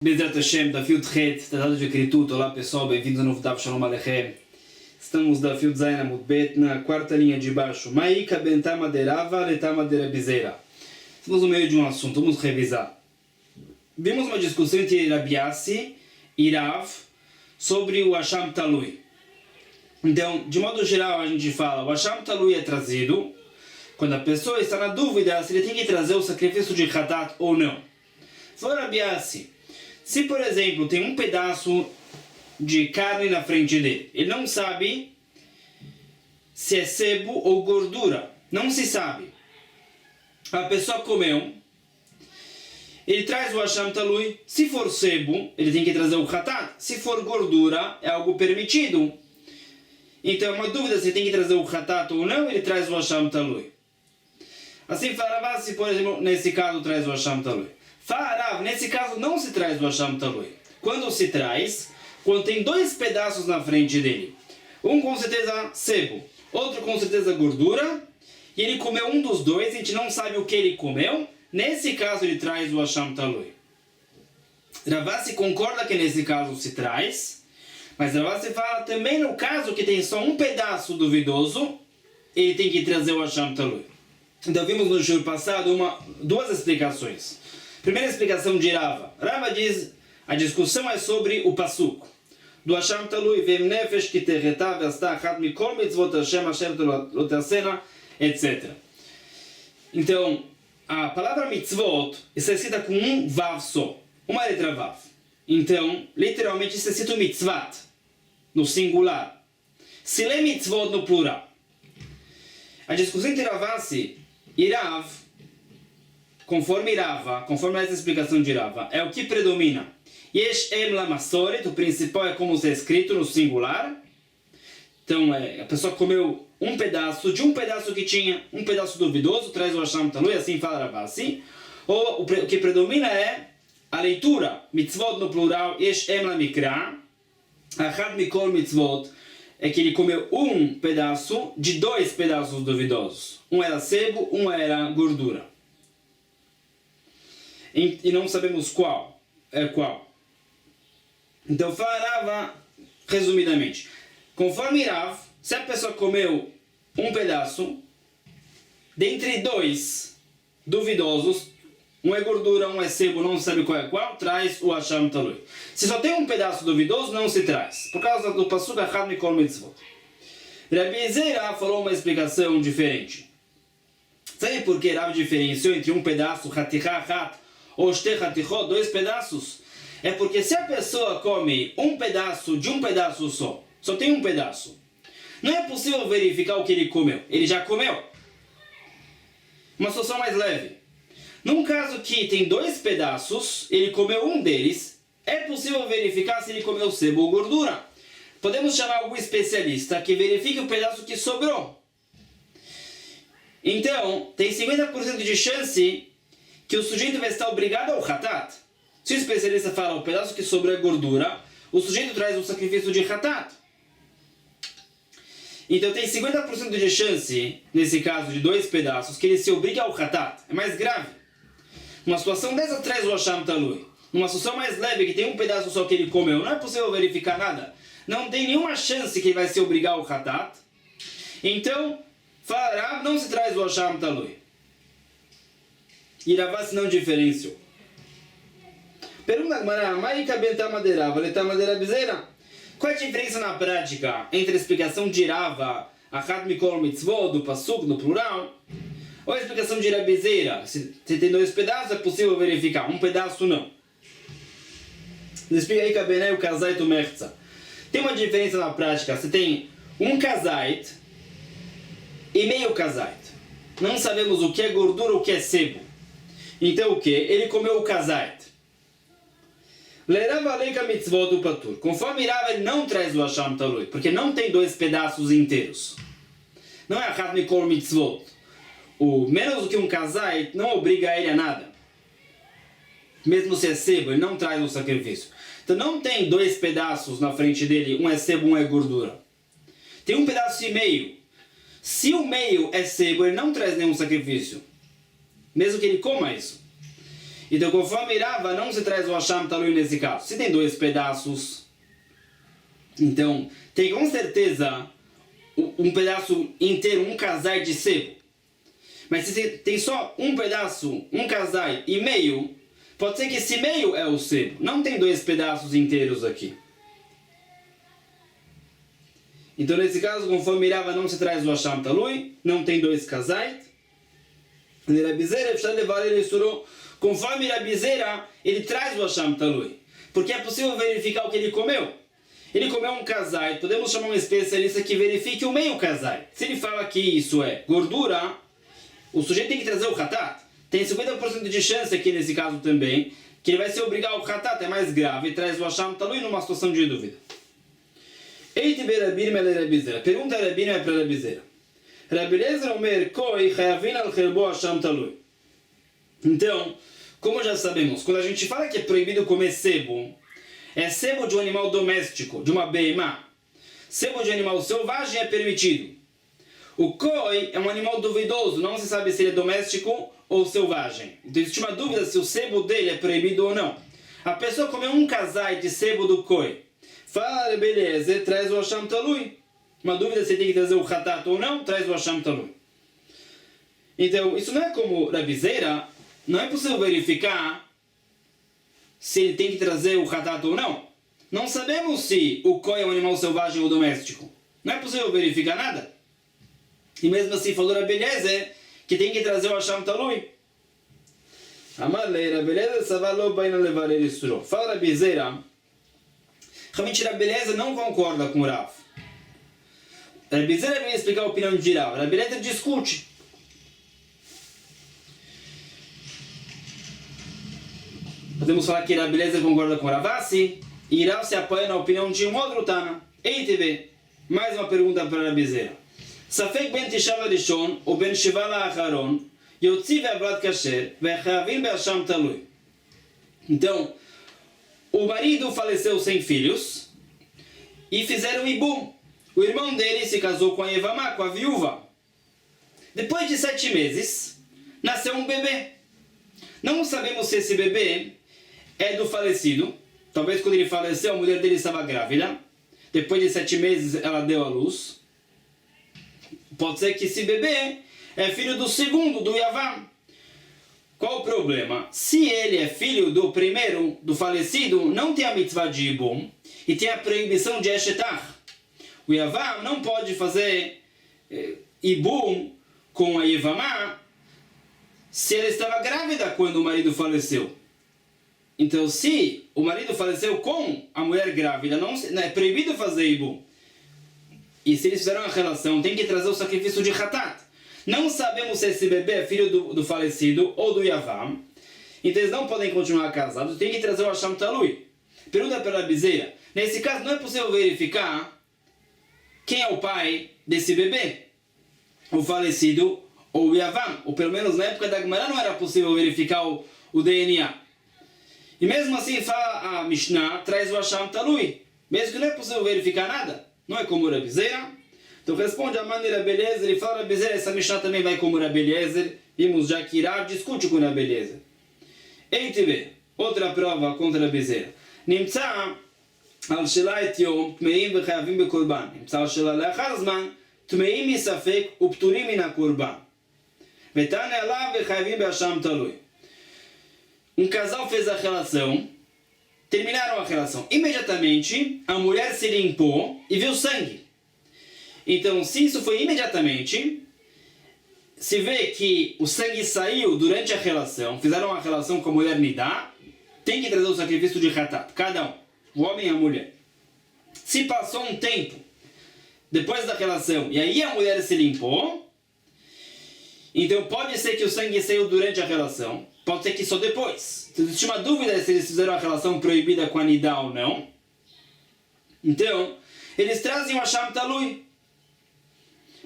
Bezerra Hashem, da Field Red, Tratado de Escrituto. Olá pessoal, bem-vindos ao novo Daf Shalom Aleichem. Estamos da Field Zaina Mudbet, na quarta linha de baixo. Maika bentama derava letama derabizeira. Estamos no meio de um assunto, vamos revisar. Vimos uma discussão entre Rabi Yassi e Rav sobre o Hasham Talui. Então, de modo geral, a gente fala, o Hasham Talui é trazido quando a pessoa está na dúvida se ele tem que trazer o sacrifício de Hatat ou não. Falou Rabi Yassi, se, por exemplo, tem um pedaço de carne na frente dele, ele não sabe se é sebo ou gordura. Não se sabe. A pessoa comeu, ele traz o Hasham Talui. Se for sebo, ele tem que trazer o Hatat. Se for gordura, é algo permitido. Então, é uma dúvida se tem que trazer o Hatat ou não, ele traz o Hasham Talui. Assim, Farav, se, por exemplo, nesse caso, traz o Hasham Talui. Farav, nesse caso não se traz o Hasham Talui. Quando se traz, quando tem dois pedaços na frente dele. Um com certeza sebo, outro com certeza gordura, e ele comeu um dos dois, a gente não sabe o que ele comeu, nesse caso ele traz o Hasham Talui. Ravasi concorda que nesse caso se traz, mas Ravasi fala também no caso que tem só um pedaço duvidoso, ele tem que trazer o Hasham Talui. Então vimos no show passado duas explicações. Primeira explicação de Rava. Rava diz, a discussão é sobre o pasuk. Do Hasham Talui, vem nefesh ki tereta ve'asta achat mikol mitzvot Hashem asher lo tasena, etc. Então, a palavra mitzvot está escrita com um vav só. Uma letra vav. Então, literalmente está escrito mitzvat, no singular. Se lê mitzvot no plural. A discussão entre Ravasi e Rav, conforme essa explicação de Rava, é o que predomina. Yesh em la masoret, o principal é como está escrito no singular. Então, a pessoa comeu um pedaço que tinha um pedaço duvidoso, traz o Hasham Talui, assim fala Ravasi. Ou o que predomina é a leitura, mitzvot no plural, yesh em la mikra, achad mikol mitzvot, é que ele comeu um pedaço de dois pedaços duvidosos. Um era sebo, um era gordura. E não sabemos qual é qual. Então falava resumidamente, conforme Rav, se a pessoa comeu um pedaço dentre dois duvidosos, um é gordura, um é sebo, não sabe qual é qual, traz o Hasham Talui. Se só tem um pedaço duvidoso, não se traz, por causa do pasuk achad mikol mitzvot. Rabi Zera falou uma explicação diferente. Sabe por que Rav diferenciou entre um pedaço, hatichah achat, ou shte hatichot, dois pedaços? É porque se a pessoa come um pedaço de um pedaço só tem um pedaço, não é possível verificar o que ele comeu. Ele já comeu. Uma situação mais leve. Num caso que tem dois pedaços, ele comeu um deles, é possível verificar se ele comeu sebo ou gordura. Podemos chamar algum especialista que verifique o pedaço que sobrou. Então, tem 50% de chance que o sujeito vai estar obrigado ao Hatat. Se o especialista fala o pedaço que sobrou é gordura, o sujeito traz o sacrifício de Hatat. Então tem 50% de chance, nesse caso de dois pedaços, que ele se obrigue ao Hatat. É mais grave. Numa situação dessa traz o Hasham Talui. Numa situação mais leve, que tem um pedaço só que ele comeu, não é possível verificar nada. Não tem nenhuma chance que ele vai se obrigar ao Hatat. Então, Farav não se traz o Hasham Talui. E Ravasi não diferenciou. Pergunta agora, Maika bentama derava letama derabizeira. Qual é a diferença na prática entre a explicação de Rava, achad mikol mitzvot, do pasuk, no plural, ou a explicação de Rabizeira? Se tem dois pedaços, é possível verificar. Um pedaço não. Explica aí Kabenei, o kazait, o merza. Tem uma diferença na prática. Você tem um kazait e meio kazait. Não sabemos o que é gordura ou o que é sebo. Então o que? Ele comeu o kazait. Lerava leika mitzvot do patur. Conforme Rava, ele não traz o Hasham Talui, porque não tem dois pedaços inteiros. Não é achad mikol mitzvot. O menos do que um kazait não obriga ele a nada. Mesmo se é sebo, ele não traz o sacrifício. Então não tem dois pedaços na frente dele, um é sebo, um é gordura. Tem um pedaço e meio. Se o meio é sebo, ele não traz nenhum sacrifício. Mesmo que ele coma isso. Então, conforme Rava, não se traz o Hasham Talui nesse caso. Se tem 2 pedaços, então tem com certeza um pedaço inteiro, um casai de sebo. Mas se tem só um pedaço, um casai e meio, pode ser que esse meio é o sebo. Não tem 2 pedaços inteiros aqui. Então, nesse caso, conforme Rava, não se traz o Hasham Talui, não tem 2 casais. Rabizera, precisa levar ele surou. Conforme Rabizera, ele traz o Hasham Talui. Porque é possível verificar o que ele comeu. Ele comeu um casai, podemos chamar um especialista que verifique o meio casai. Se ele fala que isso é gordura, o sujeito tem que trazer o hatat. Tem 50% de chance aqui nesse caso também, que ele vai se obrigar ao hatat, é mais grave, e traz o Hasham Talui numa situação de dúvida. Pergunta a Rabino para Rabizera. Rabelezer Omer Koi Chayavin al Cherbo Hasham Talui. Então, como já sabemos, quando a gente fala que é proibido comer sebo, é sebo de um animal doméstico, de uma beimá. Sebo de um animal selvagem é permitido. O koi é um animal duvidoso, não se sabe se ele é doméstico ou selvagem. Então existe uma dúvida se o sebo dele é proibido ou não. A pessoa comeu um casai de sebo do koi. Fala, beleza, traz o Hasham Talui. Uma dúvida se tem que trazer o hatat ou não, traz o Hasham Talui. Então, isso não é como Rabizera, não é possível verificar se ele tem que trazer o hatat ou não. Não sabemos se o koi é um animal selvagem ou doméstico. Não é possível verificar nada. E mesmo assim falou Rabelezer que tem que trazer o Hasham Talui. Amarle, Rabelezer savalo baina levar ele surou. Fala Rabizera, realmente Rabelezer não concorda com o Rav. Rabizera vem explicar a opinião de Rav. Rabelezer discute. Podemos falar que Rabelezer concorda com Ravassi e Rav se apoia na opinião de um outro Tana. EITV, mais uma pergunta para Rabizera. Safek ben Tishav Rishon ou ben Shiva Acharon Yotzi ve'avrat kasher ve'chavim be'asham talui. Então, o marido faleceu sem filhos e fizeram ibum. O irmão dele se casou com a Yevamá, com a viúva. Depois de 7 meses, nasceu um bebê. Não sabemos se esse bebê é do falecido. Talvez quando ele faleceu, a mulher dele estava grávida. Depois de 7 meses, ela deu à luz. Pode ser que esse bebê é filho do segundo, do Yavam. Qual o problema? Se ele é filho do primeiro, do falecido, não tem a mitzvah de ibum e tem a proibição de eshetach. O Yavam não pode fazer ibum com a Yevamá se ela estava grávida quando o marido faleceu. Então, se o marido faleceu com a mulher grávida, não é proibido fazer ibum. E se eles fizeram a relação, tem que trazer o sacrifício de hatat. Não sabemos se esse bebê é filho do falecido ou do Yavam. Então eles não podem continuar casados. Tem que trazer o Hasham Talui. Pergunta para a Rabizera. Nesse caso, não é possível verificar quem é o pai desse bebê. O falecido ou o Yavam. Ou pelo menos na época da Gemara não era possível verificar o DNA. E mesmo assim, fala a Mishnah, traz o Hasham Talui. Mesmo que não é possível verificar nada. Não é como o Rabizera. Então responde a maneira Rabelezer e fala Rabelezer, essa Mishnah também vai como Rabelezer. Vimos já que Rav discute com Rabelezer. EITV, outra prova contra Rabelezer. Nimtza al shela et yom tmeim v'chayavim bekorban. Nimtza al shela le'achar zman tmeim misafek upturim min hakorban. Vetane alav v'chayavim be'asham talui. Um casal fez a relação, terminaram a relação. Imediatamente, a mulher se limpou e viu sangue. Então, se isso foi imediatamente, se vê que o sangue saiu durante a relação, fizeram a relação com a mulher Nidá, tem que trazer o sacrifício de Hatat, cada um, o homem e a mulher. Se passou um tempo depois da relação e aí a mulher se limpou, então pode ser que o sangue saiu durante a relação, pode ser que só depois. Se existe uma dúvida se eles fizeram a relação proibida com a Nidá ou não, então eles trazem o Hasham Talui.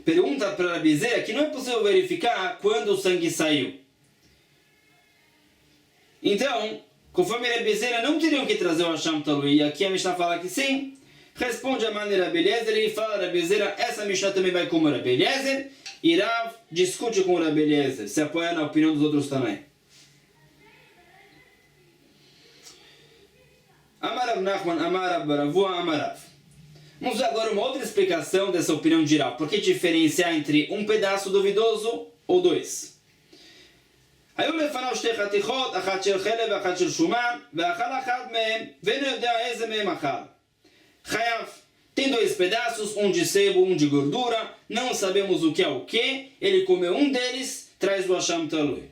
Pergunta para a Rabizera que não é possível verificar quando o sangue saiu. Então, conforme a Rabizera, não teriam que trazer o Hasham Talui. E aqui a Mishnah fala que sim. Responde a maneira Rabelezer e fala a Rabizera, essa Mishnah também vai como Rabelezer. E Rav discute com o Rabelezer, se apoia na opinião dos outros também. Rav Nachman Amar Baravua Amarav. Vamos ver agora uma outra explicação dessa opinião de Rav. Por que diferenciar entre um pedaço duvidoso ou dois? היו לפניו שתי חתיכות, אחת של חלב ואחת של שומן, ואכל אחד מהם, ואינו יודע איזה מהם אכל. חייב. Tem dois pedaços, um de sebo, um de gordura, não sabemos o que é o que, ele comeu um deles, traz o Hasham Talui.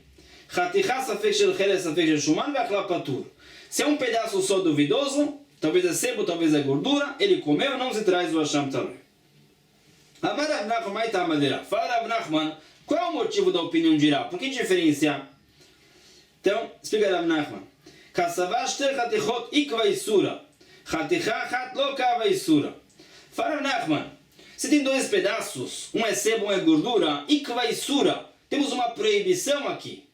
חתיכה ספק של חלב, ספק של שומן, ואכלה פטור. Se é um pedaço só duvidoso, talvez é sebo, talvez é gordura, ele comeu, não se traz o Hasham Talui. Amar Rav Nachman, mai tá madeira. Fala Rav Nachman, qual é o motivo da opinião de Rav? Por que diferenciar? Então, explica Rav Nachman. Kassavah shter chatichot ikva isura. Chaticha achat lo kava isura. Fala Rav Nachman, se tem dois pedaços, um é sebo, um é gordura, ikva isura. Temos uma proibição aqui.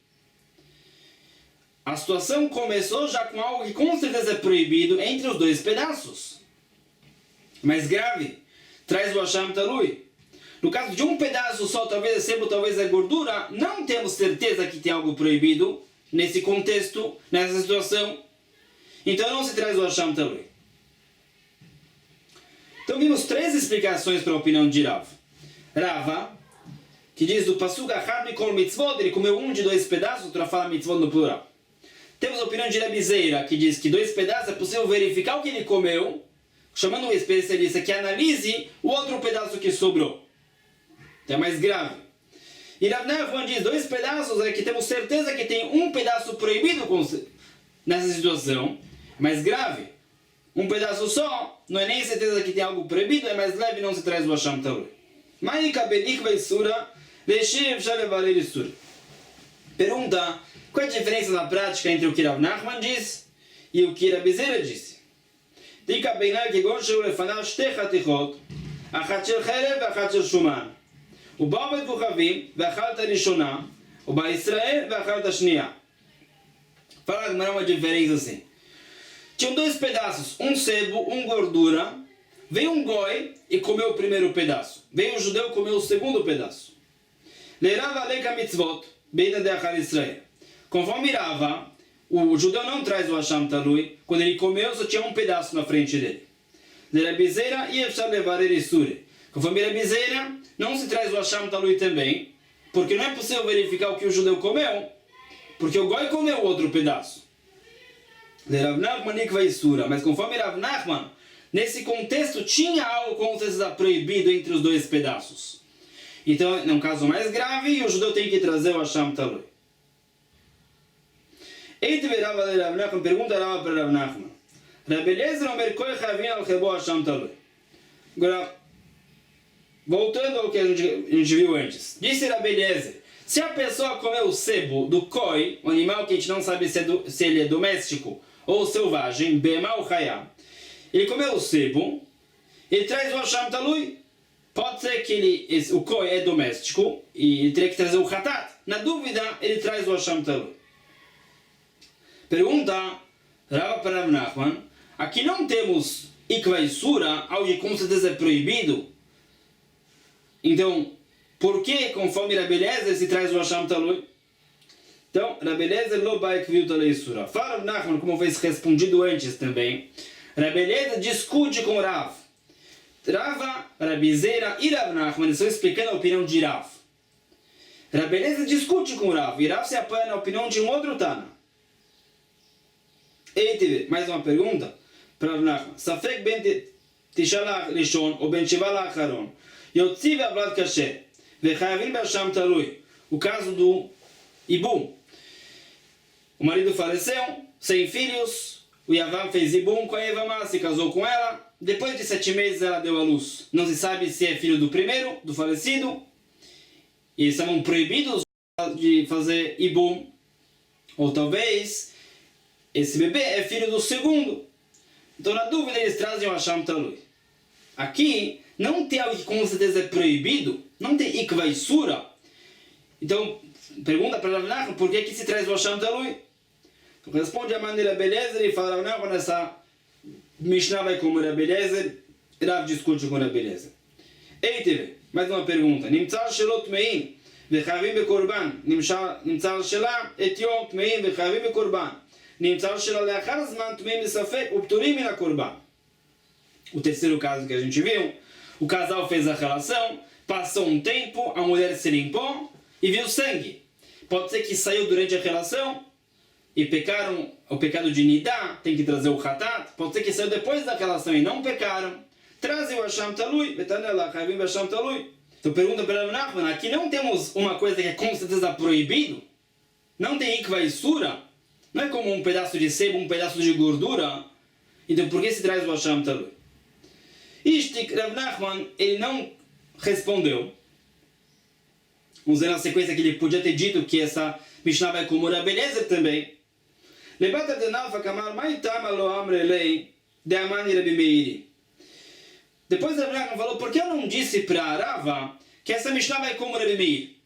A situação começou já com algo que com certeza é proibido entre os dois pedaços. Mais grave, traz o Hasham Talui. No caso de um pedaço só, talvez é sebo, talvez é gordura, não temos certeza que tem algo proibido nesse contexto, nessa situação. Então não se traz o Hasham Talui. Então vimos três explicações para a opinião de Rav. Rava, que diz do Pasuk Achad Mikol Mitzvot, ele comeu um de dois pedaços, para falar Mitzvot no plural. Temos a opinião de Rabi Zeira, que diz que dois pedaços é possível verificar o que ele comeu, chamando um especialista que analise o outro pedaço que sobrou. Então é mais grave. E Rav Nachman diz, dois pedaços é que temos certeza que tem um pedaço proibido nessa situação, mais grave. Um pedaço só, não é nem certeza que tem algo proibido, é mais leve e não se traz o Hasham Talui. Pergunta, qual é a diferença na prática entre o que Rav Nachman diz e o que Rabi Zeira disse? Dika beinai kegon sheu lefanav shte chatichot, achat shel chelev ve'achat shel shuman. ובא בית כוכבים ואכלת ראשונה, ובא ישראל ואכלת שנייה. Fala a Gemara uma diferença assim. Tinham dois pedaços, um sebo, um gordura. Veio um goi e comeu o primeiro pedaço. Veio um judeu e comeu o segundo pedaço. Leirava leika mitzvot, beina de achar Israel. Conforme Rava, o judeu não traz o Hasham Talui. Quando ele comeu, só tinha um pedaço na frente dele. Rabi Zeira e efshar levar ele sure. Conforme Rabi Zeira, não se traz o Hasham Talui também, porque não é possível verificar o que o judeu comeu, porque o goi comeu outro pedaço. Mas conforme Rav Nachman, nesse contexto tinha algo com certeza proibido entre os dois pedaços. Então é um caso mais grave e o judeu tem que trazer o Hasham Talui. Pergunta Rava para Rav Nachman. Rabi Eliezer Omer Koi Chavin al Chebo Hasham Talui. Agora, voltando ao que a gente viu antes. Disse Rabi Eliezer, se a pessoa comer o sebo do koi, um animal que a gente não sabe se ele é doméstico ou selvagem, bema ou chayá, ele comeu o sebo, ele traz o Hasham Talui. Pode ser que o koi é doméstico e ele teria que trazer o hatat. Na dúvida, ele traz o Hasham Talui. Pergunta Rava para Rav Nachman, aqui não temos ikva isura, algo que com certeza é proibido. Então, por que, conforme Rabi Eliezer, se traz o Hasham Talui? Então, Rabi Eliezer lo ba ikviu talei isura. Fala Rav Nachman, como foi respondido antes também. Rabi Eliezer discute com Rav. Rava, Rabi Zeira e Rav Nachman estão explicando a opinião de Rav. Rabi Eliezer discute com Rav e Rav se apoia na opinião de um outro Tana. Mais uma pergunta para Rav Nachman. Safek ben tishalach lishon ou ben shiva acharon. Yotzi ve'avlad kasher. Ve'chayavim be'Hasham Talui. O caso do Ibum. O marido faleceu, sem filhos. O Yavam fez Ibum com a Evamá, se casou com ela. Depois de 7 meses ela deu à luz. Não se sabe se é filho do primeiro, do falecido. E eles estavam proibidos de fazer Ibum. Ou talvez esse bebê é filho do segundo. Então, na dúvida, eles trazem o Hasham Talui. Aqui, não tem algo que com certeza é proibido. Não tem ikva isura. Então, pergunta para Rav Nachman, por que se traz o Hasham Talui? Responde a maneira Rabi Eliezer e fala Rav Nachman, essa Mishnah vai como Rabi Eliezer, Rav discute com Rabi Eliezer. Mais uma pergunta. Nimtzal shelot mein vechavim bekorban. Nimtzal shela et yom tmeim vechavim bekorban. נמצא שלאחר זמן טמאים בספק ופטורים מן הקורבן. O terceiro caso que a gente viu, o casal fez a relação, passou um tempo, a mulher se limpou e viu sangue. Pode ser que saiu durante a relação e pecaram o pecado de Nidá, tem que trazer o Hatat. Pode ser que saiu depois da relação e não pecaram. Trazem o Hasham Talui, Betanela, Chavim Hasham Talui. Então pergunta para Rav Nachman, aqui não temos uma coisa que é com certeza proibido? Não tem Ikva e Sura? Não é como um pedaço de sebo, um pedaço de gordura? Então por que se traz o Hasham Talui? Ishtik, Rav Nachman, ele não respondeu. Vamos ver na sequência que ele podia ter dito que essa Mishnah vai como Rabi Eliezer também. Lebata de Nafa Kamar, Maitama lo amre lei, de Amani Rabi Meiri. Depois Rav Nachman falou, por que eu não disse para Rava que essa Mishnah vai como Rabi Meir?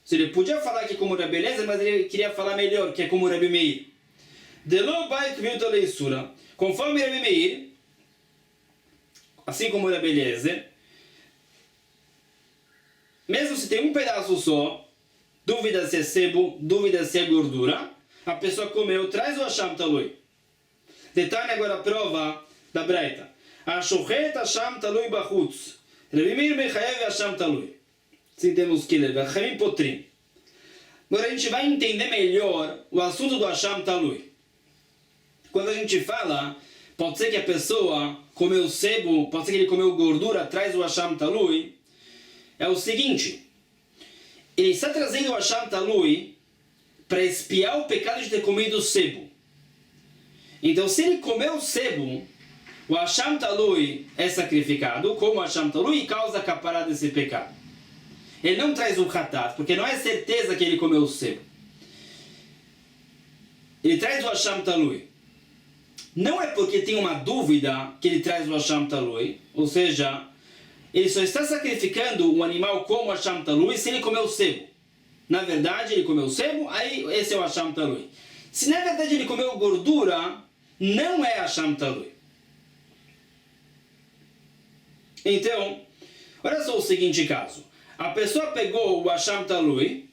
Se ele podia falar que é como Rabi Eliezer, mas ele queria falar melhor, que é como Rabi Meir. De lo bai kviuto leisura. Conforme Rabi Meir, assim como Rabi Eliezer, mesmo se tem um pedaço só, dúvida se é sebo, dúvida se é gordura, a pessoa comeu, traz o Hasham Talui. Detalhe agora a prova da Braita. Ashochet Hasham Talui Bachutz. Rabi Meir Mechayev Hasham Talui. Assim temos que ler. Vachamim Potrim. Agora a gente vai entender melhor o assunto do Hasham Talui. Quando a gente fala, pode ser que a pessoa comeu sebo, pode ser que ele comeu gordura, traz o Hasham Talui. É o seguinte, ele está trazendo o Hasham Talui para expiar o pecado de ter comido sebo. Então, se ele comeu sebo, o Hasham Talui é sacrificado, como o Hasham Talui, e causa a capará desse pecado. Ele não traz o Hatat, porque não é certeza que ele comeu o sebo. Ele traz o Hasham Talui. Não é porque tem uma dúvida que ele traz o Hasham Talui, ou seja, ele só está sacrificando um animal como o Hasham Talui se ele comeu sebo. Na verdade, ele comeu sebo, aí esse é o Hasham Talui. Se na verdade ele comeu gordura, não é Hasham Talui. Então, olha só o seguinte caso. A pessoa pegou o Hasham Talui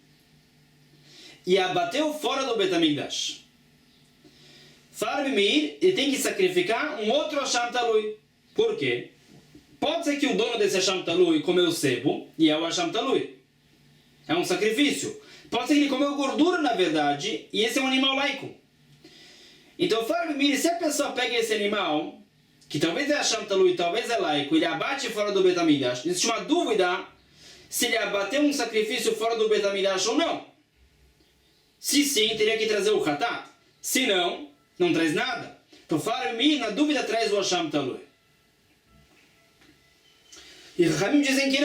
e abateu fora do Bet HaMikdash. Rabi Meir, ele tem que sacrificar um outro Hasham Talui. Por quê? Pode ser que o dono desse Hasham Talui comeu sebo e é o Hasham Talui. É um sacrifício. Pode ser que ele comeu gordura, na verdade, e esse é um animal laico. Então, Rabi Meir, se a pessoa pega esse animal, que talvez é Hasham Talui, talvez é laico, ele abate fora do Bet HaMikdash, existe uma dúvida se ele abateu um sacrifício fora do Bet HaMikdash ou não. Se sim, teria que trazer o Hatat. Se não, não traz nada. Então, Rabi Meir, na dúvida, traz o Hasham Talui. E Ramim dizem que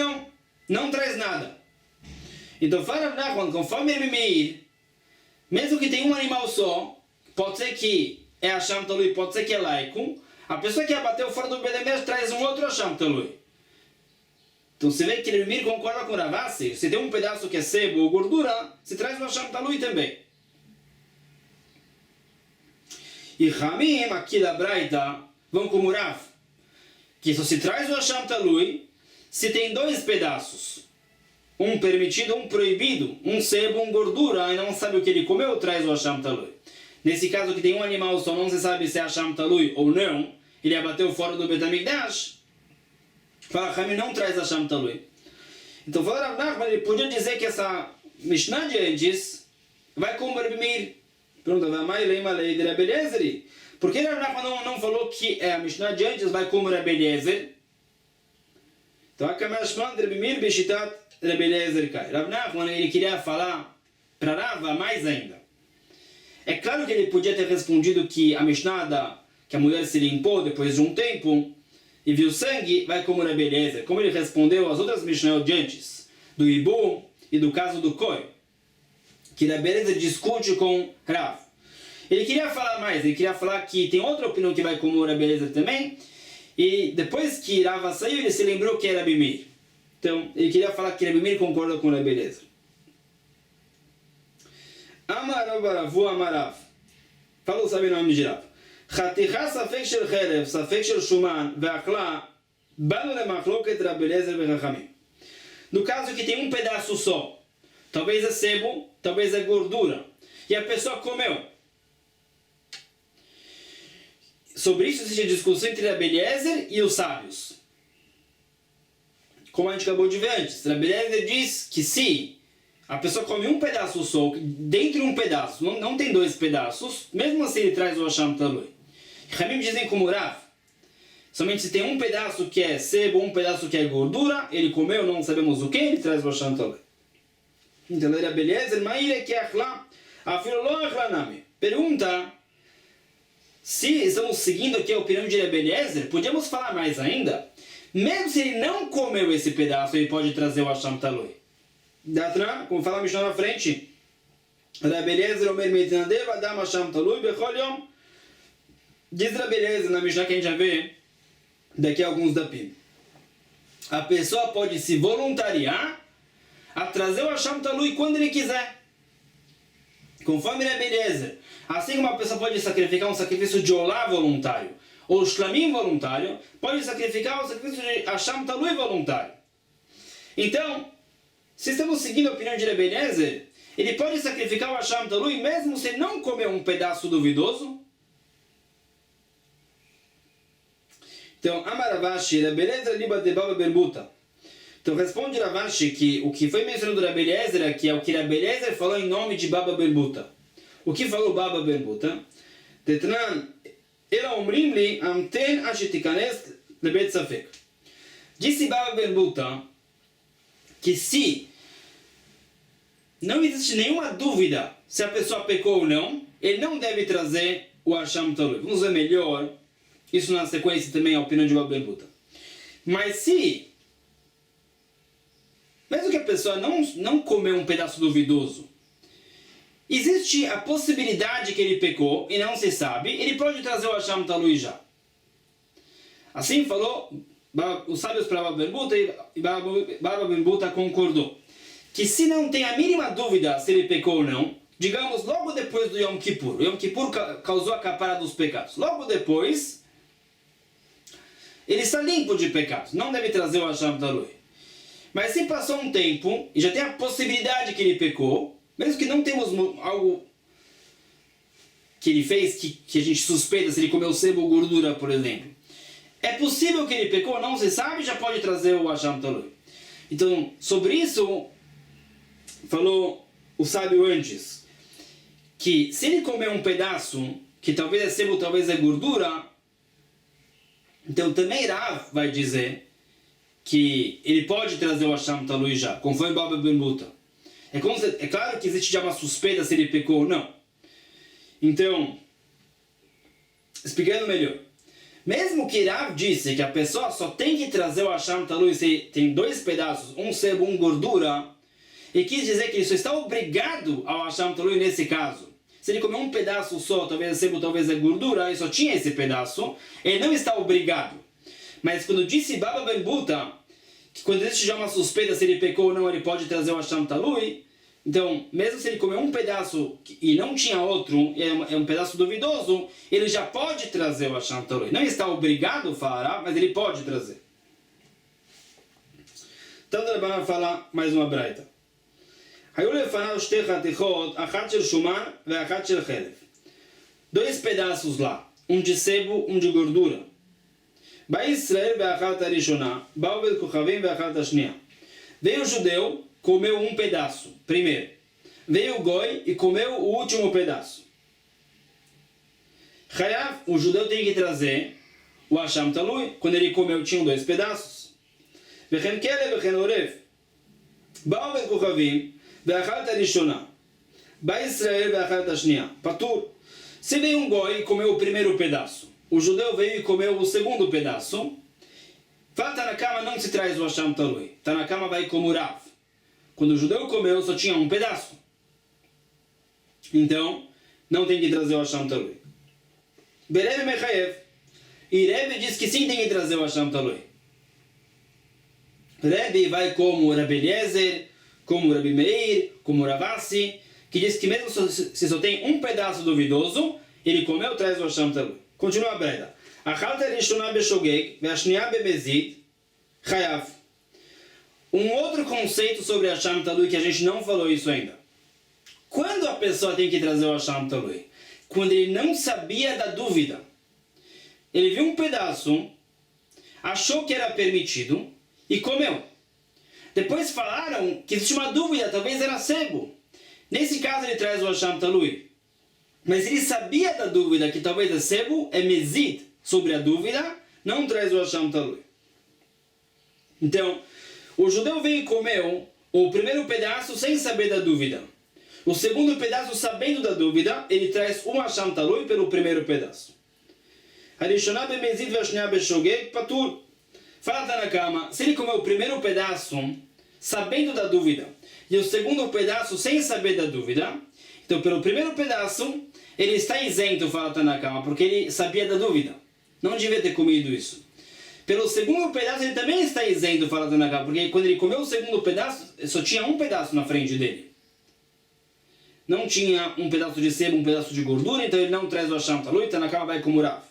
não traz nada. Então, Rav Nachman, conforme Rabi Meir, mesmo que tenha um animal só, pode ser que é Hasham Talui, pode ser que é laico, a pessoa que abateu fora do Bet HaMikdash traz um outro Hasham Talui. Então, você vê que Rabi Meir concorda com Ravassi, se tem um pedaço que é sebo ou gordura, se traz o Hasham Talui também. E Ramim, aqui da Braita, vão como Rav, que só se traz o Hasham Talui se tem dois pedaços, um permitido, um proibido, um sebo, um gordura, e não sabe o que ele comeu, traz o Hasham Talui. Nesse caso que tem um animal só, não se sabe se é Hasham Talui ou não, ele abateu fora do Bet HaMikdash, fala, Ramim não traz Hasham Talui. Então, fala Rav Nachman, ele podia dizer que essa Mishnah de antes vai como Rabi Meir. Pergunta, por que Rav Nachman não falou que a Mishnah de antes vai como Rabi Eliezer? Então, Rav Nachman, ele queria falar para Rava mais ainda. É claro que ele podia ter respondido que a Mishnah, que a mulher se limpou depois de um tempo e viu sangue, vai como Rabi Eliezer. Como ele respondeu às outras Mishnah de antes, do Ibu e do caso do Koi, que Rabi Eliezer discute com Rav. Ele queria falar mais, ele queria falar que tem outra opinião que vai como Rabi Eliezer também, e depois que Rava saiu, ele se lembrou que era Rabi Meir. Então, ele queria falar que Rabi Meir concorda com Rabi Eliezer. Amarav Baravu Amarav. Falou, sabe o nome de Rav. Chaticha safek shel cherev, safek shel shuman, ve'achla, banu lemachloket Rabi Eliezer ve'chachamim. No caso que tem um pedaço só, talvez é sebo, talvez é gordura, e a pessoa comeu. sobre isso existe a discussão entre Rabbi Eliezer e os sábios. Como a gente acabou de ver antes, Rabbi Eliezer diz que se a pessoa come um pedaço só, dentro de um pedaço, não tem dois pedaços, mesmo assim ele traz o Hasham Talui. Ramim dizem como Rav, somente se tem um pedaço que é sebo, um pedaço que é gordura, ele comeu, não sabemos o que, ele traz o Hasham Talui. Então ele é beleza, Maíra que achla, a filoló achlanami. Pergunta, se estamos seguindo aqui a opinião de Rabbi Eliezer, podíamos falar mais ainda, mesmo se ele não comeu esse pedaço, ele pode trazer o Hasham Talui. Datra, como fala a Mishnah na frente, Rabbi Eliezer omer meitnadev adam Hasham Talui bechol yom. Diz Rabbi Eliezer na Mishnah que a gente já vê daqui a alguns dapim. A pessoa pode se voluntariar a trazer o Hasham Talui quando ele quiser. Conforme Rabbi Eliezer. Assim como uma pessoa pode sacrificar um sacrifício de olá voluntário, ou shlamim voluntário, pode sacrificar o sacrifício de Hasham Talui voluntário. Então, se estamos seguindo a opinião de Rabbi Eliezer, ele pode sacrificar o Hasham Talui mesmo se não comer um pedaço duvidoso. Então, Amaravashi, Rabbi Eliezer liba de Baba Berbuta. Então, responde Ravashi que o que foi mencionado do Rabbi Eliezer aqui é o que Rabbi Eliezer falou em nome de Baba Berbuta. O que falou Baba Berbuta? Tetnan, ela omrim li amten ashitikanes lebet safek. Disse Baba Berbuta que se não existe nenhuma dúvida se a pessoa pecou ou não, ele não deve trazer o Hasham Talui. Vamos ver melhor isso na sequência também, a opinião de Baba Berbuta. Mas se, mesmo que a pessoa não comeu um pedaço duvidoso, existe a possibilidade que ele pecou e não se sabe, ele pode trazer o Hasham Talui já. Assim falou os sábios para Baba Berbuta e Baba Berbuta concordou. Que se não tem a mínima dúvida se ele pecou ou não, digamos logo depois do Yom Kippur, o Yom Kippur causou a capara dos pecados, logo depois ele está limpo de pecados, não deve trazer o Hasham Talui. Mas se passou um tempo e já tem a possibilidade que ele pecou, mesmo que não temos algo que ele fez que a gente suspeita se ele comeu sebo ou gordura, por exemplo, é possível que ele pecou, não se sabe, já pode trazer o Hasham Talui. Então, sobre isso, falou o sábio antes, que se ele comer um pedaço, que talvez é sebo, talvez é gordura, então também Rav vai dizer que ele pode trazer o Hasham Talui já, conforme Baba Berbuta. É claro que existe já uma suspeita se ele pecou ou não. Então, explicando melhor. Mesmo que Rav disse que a pessoa só tem que trazer o Hasham Talui se tem dois pedaços, um sebo, um gordura, e quis dizer que ele só está obrigado ao Hasham Talui nesse caso. Se ele comer um pedaço só, talvez é sebo, talvez é gordura, ele só tinha esse pedaço, ele não está obrigado. Mas quando disse Baba Berbuta, que quando existe já uma suspeita se ele pecou ou não, ele pode trazer o Hasham Talui, então, mesmo se ele comer um pedaço e não tinha outro, é um pedaço duvidoso, ele já pode trazer o Hasham Talui. Não está obrigado a falar, mas ele pode trazer. Então, o Rabban fala mais uma braita. Dois pedaços lá, um de sebo, um de gordura. Veio o judeu, comeu um pedaço, primeiro. Veio o goi e comeu o último pedaço. O judeu tem que trazer o Hasham Talui. Quando ele comeu, tinham dois pedaços. Se veio um goi e comeu o primeiro pedaço, o judeu veio e comeu o segundo pedaço, Tanakama não se traz o Hasham Talui. Tanakama vai como Rav. Quando o judeu comeu, só tinha um pedaço. Então, não tem que trazer o Hasham Talui. Berebe Mechayev. E Rebbe diz que sim tem que trazer o Hasham Talui. Rebbe vai como Rabbi Eliezer, como Rabbi Meir, como Ravasi, que diz que mesmo se só tem um pedaço duvidoso, ele comeu, traz o Hasham Talui. Continua a breda. Achalta rishona beshogeg, ve'ashniya bemezid, chayav. Um outro conceito sobre Hasham Talui que a gente não falou isso ainda. Quando a pessoa tem que trazer o Hasham Talui? Quando ele não sabia da dúvida. ele viu um pedaço, achou que era permitido e comeu. Depois falaram que existe uma dúvida, talvez era sebo. Nesse caso ele traz o Hasham Talui. Mas ele sabia da dúvida que talvez é sebo, é mezid sobre a dúvida, não traz o Hasham Talui. Então, o judeu veio e comeu o primeiro pedaço sem saber da dúvida. O segundo pedaço, sabendo da dúvida, ele traz um Hasham Talui pelo primeiro pedaço. Harishonah bemezid vashniah beshogeg patur. Fala Tanakama, se ele comeu o primeiro pedaço sabendo da dúvida e o segundo pedaço sem saber da dúvida, então pelo primeiro pedaço ele está isento, fala Tanakama, porque ele sabia da dúvida. Não devia ter comido isso. Pelo segundo pedaço ele também está isento, fala Tanakama, porque quando ele comeu o segundo pedaço, só tinha um pedaço na frente dele. Não tinha um pedaço de sebo, um pedaço de gordura, então ele não traz o Hasham Talui, Tanakama vai como Rav.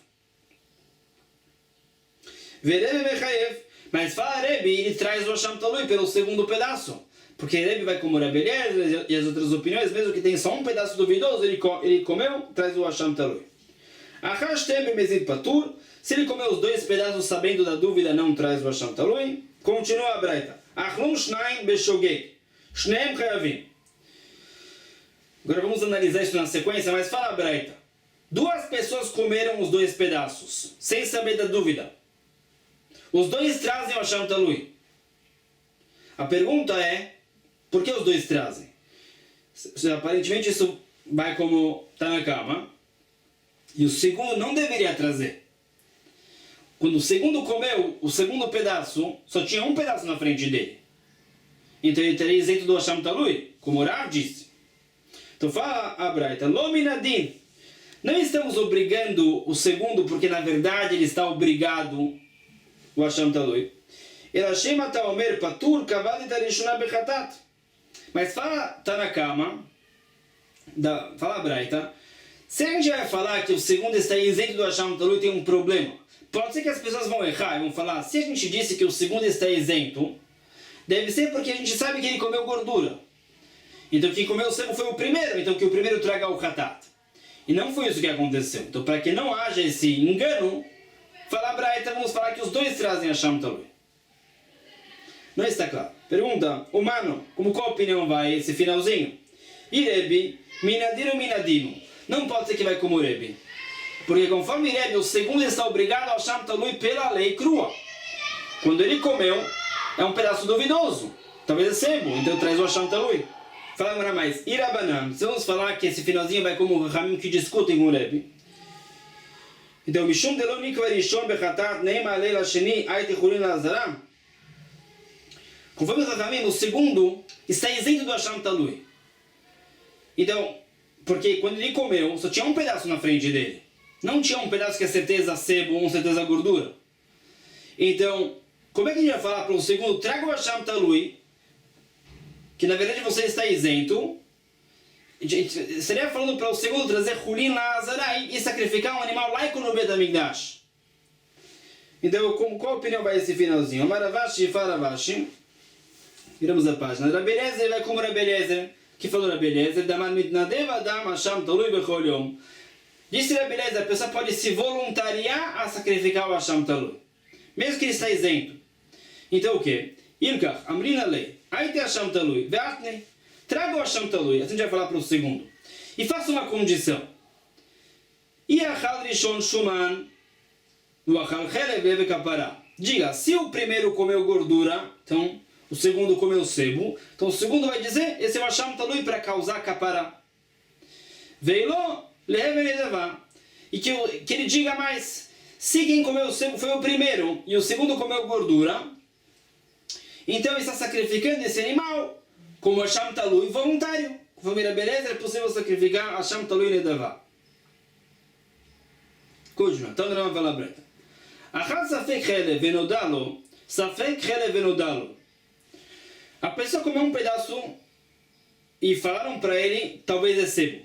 Mas fala Rebbe, ele traz o Hasham Talui pelo segundo pedaço. Porque Rebbe vai como Rebbe Eliezer e as outras opiniões, mesmo que tenha só um pedaço duvidoso, ele comeu, traz o Hasham Talui. Se ele comeu os dois pedaços sabendo da dúvida, não traz o Hasham Talui. Continua a Braita. Agora vamos analisar isso na sequência, mas fala a Braita. Duas pessoas comeram os dois pedaços, sem saber da dúvida. Os dois trazem o Hasham Talui. A pergunta é, por que os dois trazem? Aparentemente isso vai como está na cama. E o segundo não deveria trazer. Quando o segundo comeu o segundo pedaço, só tinha um pedaço na frente dele. Então ele teria isento do Hasham Talui, como o Rav disse. Então fala a Braita, Lo minadin. Não estamos obrigando o segundo, porque na verdade ele está obrigado o Hasham Talui. Mas fala Tanakama, fala a Braita, se a gente vai falar que o segundo está isento do Hasham Talui, tem um problema. Pode ser que as pessoas vão errar e vão falar, se a gente disse que o segundo está isento, deve ser porque a gente sabe que ele comeu gordura. Então quem comeu o sebo foi o primeiro, então que o primeiro traga o Hatat. E não foi isso que aconteceu. Então para que não haja esse engano, fala a Braita, vamos falar que os dois trazem Hasham Talui. Não está claro. Pergunta, humano, qual opinião vai esse finalzinho? E Rebbe, minadino. Não pode ser que vai como Rebbe. Porque conforme Rebbe, o segundo está obrigado ao Hasham Talui pela lei crua. Quando ele comeu, é um pedaço duvidoso. Talvez é sebo, então traz o Hasham Talui. Fala agora mais. Irabanan. Se vamos falar que esse finalzinho vai como o Ramim que discutem com o Rebbe. Então, Mishum delo mikva rishon bechatat neima leila sheni aite chulin lazara. Conforme o Ramim, o segundo está isento do Hasham Talui. Então, porque quando ele comeu, só tinha um pedaço na frente dele. Não tinha um pedaço que é certeza sebo ou certeza gordura. Então, como é que a gente vai falar para o segundo, traga o Hasham Talui, que na verdade você está isento? Seria falando para o segundo trazer Hulin Lazarai e sacrificar um animal laico no Bet HaMikdash. Então, qual a opinião vai esse finalzinho? Amaravashi e Faravashi. Viramos a página. Rabbi Eliezer vai como Rabbi Eliezer. Que falou Rabbi Eliezer? Daman mitnadev adam Hasham Talui bechol yom. Disse Rabbi Eliezer, a pessoa pode se voluntariar a sacrificar o Hasham Talui, mesmo que ele está isento. Então o que? Ilkach, amrina lei. Aite Hasham Talui, ve'atne. Traga o Hasham Talui, assim a gente vai falar para o segundo. E faça uma condição. Iachal rishon shuman, uachal chelev vekapará. Diga, se o primeiro comeu gordura, então o segundo comeu sebo, então o segundo vai dizer, esse é o Hasham Talui para causar kapará. Veilo lehevenedavá. E que ele diga mais, se quem comeu sebo foi o primeiro, e o segundo comeu gordura, então ele está sacrificando esse animal como Hasham Talui voluntário. Família beleza, é possível sacrificar Hasham Talui Nedavá. Continua. Então não vai falar branca. Achad safek chele venodalo, safek chele venodalo. A pessoa comeu um pedaço e falaram para ele, talvez é sebo.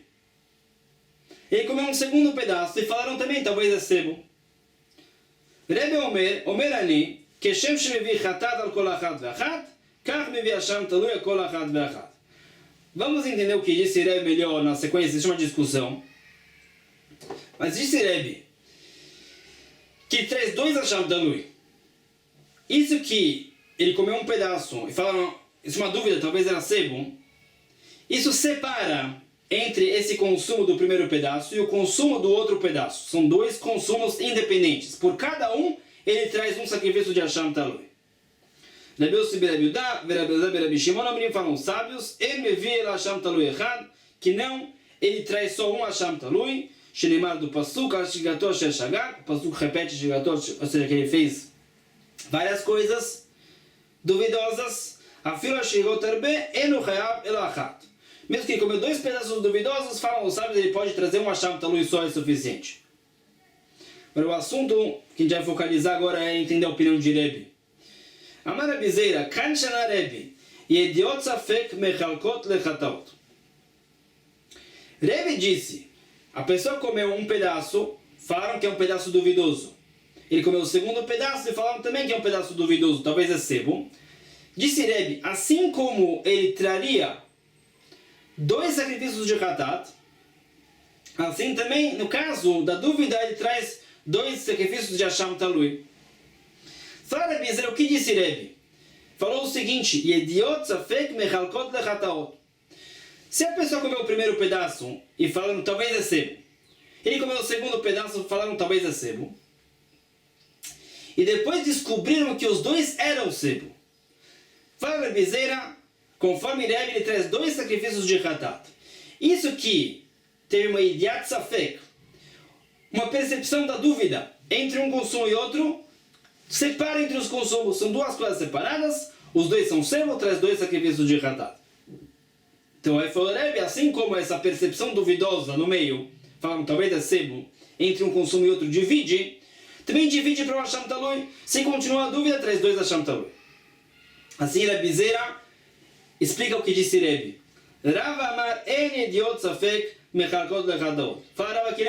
Ele comeu um segundo pedaço e falaram também, talvez é sebo. Rebbe Omer Ani, כשם שמביא חטאת על כל אחת ואחת, כך מביא Hasham Talui a כל אחת ואחת. Vamos entender o que disse Rebbe melhor na sequência, existe uma discussão. Mas disse Rebbe, que traz 2 Hasham Talui. Isso que ele comeu um pedaço e falaram, isso é uma dúvida, talvez era sebo, isso separa entre esse consumo do primeiro pedaço e o consumo do outro pedaço. São 2 consumos independentes. Por cada um, ele traz um sacrifício de Hasham Talui. Rabi Yossi Berabi Yudá, Berabi Yudá, Berabi Shimon, Amrim falam sábios, ele me vê Hasham Talui errado, que não, ele traz só um Hasham Talui, Shenemar do Pasuk, Ashigator Shel Shagar, o Pasuk repete Ashigator, ou seja, que ele fez várias coisas duvidosas, Afilo Ashigot Arbe, Enu Hayab Elachat. Mesmo que ele comeu 2 pedaços duvidosos, falam os sábios, ele pode trazer um Hasham Talui só, é suficiente. Mas o assunto que a gente vai focalizar agora é entender a opinião de Rebbe. Amar Rabi Zeira, Kan Shana Rebbe, Yediot Safek Mechalkot Lechataot. Rebbe disse, a pessoa comeu um pedaço, falaram que é um pedaço duvidoso. Ele comeu o segundo pedaço e falaram também que é um pedaço duvidoso, talvez é sebo. Disse Rebbe, assim como ele traria 2 sacrifícios de Hatat, assim também, no caso da dúvida, ele traz 2 sacrifícios de Hasham Talui. Fala Rebbe, o que disse Rebbe? Falou o seguinte, Yediot Safek Mechalkot Lechataot. Se a pessoa comeu o primeiro pedaço e falaram talvez é sebo, ele comeu o segundo pedaço e falaram talvez é sebo, e depois descobriram que os 2 eram sebo. Fala Rebbe Zeira, conforme Rebbe, ele traz 2 sacrifícios de Hatat. Isso que teve uma Idiat Safek, uma percepção da dúvida entre um consumo e outro, separa entre os consumos, são 2 coisas separadas, os 2 são sebo, traz 2 sacrifícios de Hatat. Então aí falou Rebbe, assim como essa percepção duvidosa no meio, falam talvez é sebo, entre um consumo e outro divide, também divide para o Hasham Talui. Se continua a dúvida, traz 2 Hasham Talui. Assim Rebbe Zeira explica o que disse Rebbe. Rav Amar en Yediot Safek Mechalkot Lechataot. Fala Rav que